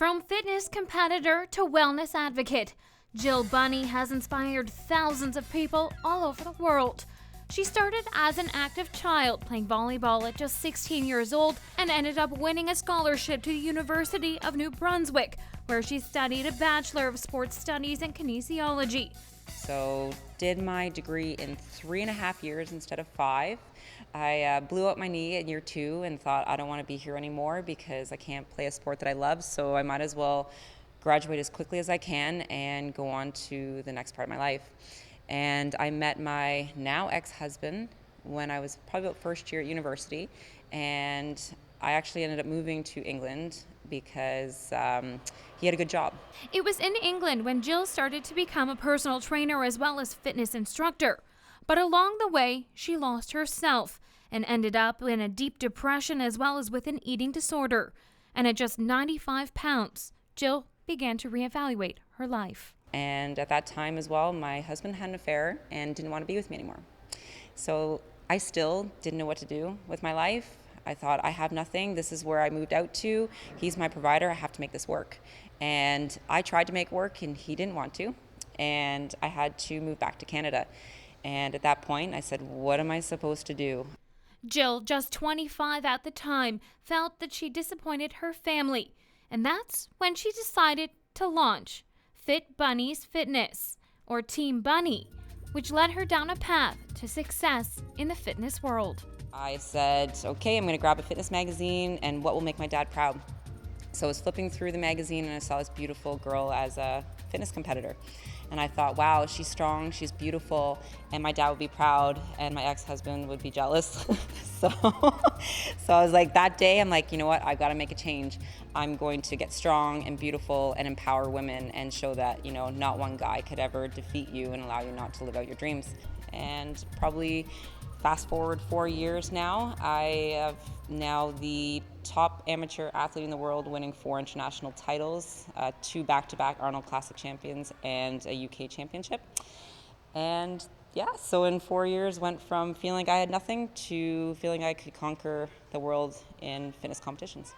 From fitness competitor to wellness advocate, Jill Bunny has inspired thousands of people all over the world. She started as an active child playing volleyball at just 16 years old and ended up winning a scholarship to the University of New Brunswick, where she studied a Bachelor of Sports Studies in kinesiology. So did my degree in 3.5 years instead of 5. I blew out my knee in year 2 and thought I don't want to be here anymore because I can't play a sport that I love, so I might as well graduate as quickly as I can and go on to the next part of my life. And I met my now ex-husband when I was probably about first year at university, and I actually ended up moving to England because he had a good job. It was in England when Jill started to become a personal trainer as well as fitness instructor. But along the way, she lost herself and ended up in a deep depression as well as with an eating disorder. And at just 95 pounds, Jill began to reevaluate her life. And at that time as well, my husband had an affair and didn't want to be with me anymore. So I still didn't know what to do with my life. I thought, I have nothing. This is where I moved out to. He's my provider. I have to make this work. And I tried to make it work and he didn't want to. And I had to move back to Canada. And at that point, I said, what am I supposed to do? Jill, just 25 at the time, felt that she disappointed her family. And that's when she decided to launch Fit Bunny's Fitness, or Team Bunny, which led her down a path to success in the fitness world. I said, okay, I'm going to grab a fitness magazine and what will make my dad proud. So I was flipping through the magazine and I saw this beautiful girl as a fitness competitor. And I thought, wow, she's strong, she's beautiful, and my dad would be proud, and my ex-husband would be jealous. so I was like, that day, I'm like, you know what, I've got to make a change. I'm going to get strong and beautiful and empower women and show that, you know, not one guy could ever defeat you and allow you not to live out your dreams. And probably fast forward 4 years now, I have now the top amateur athlete in the world, winning 4 international titles, 2 back-to-back Arnold Classic champions, and a UK championship. And yeah, so in 4 years, went from feeling like I had nothing to feeling I could conquer the world in fitness competitions.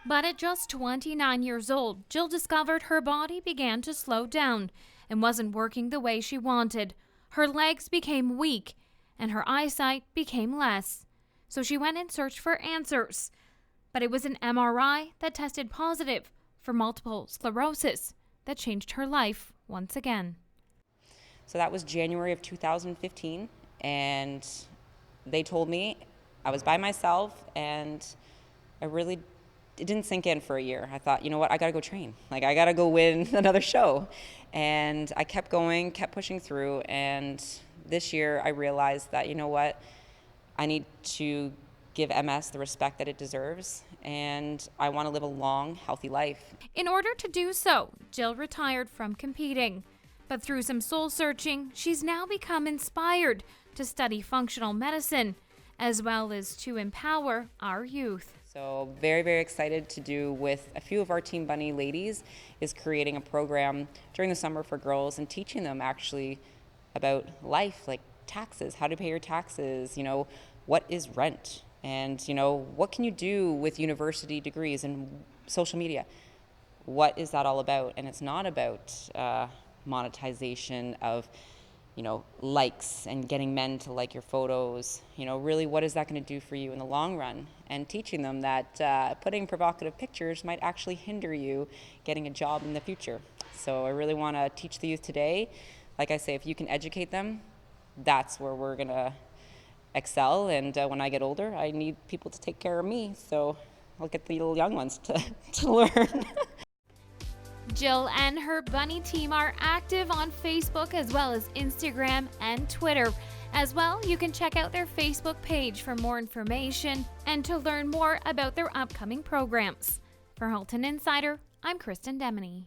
But at just 29 years old, Jill discovered her body began to slow down and wasn't working the way she wanted. Her legs became weak and her eyesight became less. So she went in search for answers. But it was an MRI that tested positive for multiple sclerosis that changed her life once again. So that was January of 2015, and they told me I was by myself, and it didn't sink in for a year. I thought, you know what, I gotta go train. Like, I gotta go win another show. And I kept going, kept pushing through, and this year I realized that, you know what, I need to give MS the respect that it deserves, and I want to live a long, healthy life. In order to do so, Jill retired from competing. But through some soul searching, she's now become inspired to study functional medicine, as well as to empower our youth. So very, very excited to do with a few of our Team Bunny ladies is creating a program during the summer for girls and teaching them actually about life, like taxes, how to pay your taxes, you know, what is rent, and, you know, what can you do with university degrees and social media? What is that all about? And it's not about monetization of, you know, likes and getting men to like your photos. You know, really, what is that going to do for you in the long run? And teaching them that putting provocative pictures might actually hinder you getting a job in the future. So I really want to teach the youth today. Like I say, if you can educate them, that's where we're going to excel. And when I get older, I need people to take care of me. So I'll get the little young ones to learn. Jill and her bunny team are active on Facebook as well as Instagram and Twitter. As well, you can check out their Facebook page for more information and to learn more about their upcoming programs. For Halton Insider, I'm Kristin.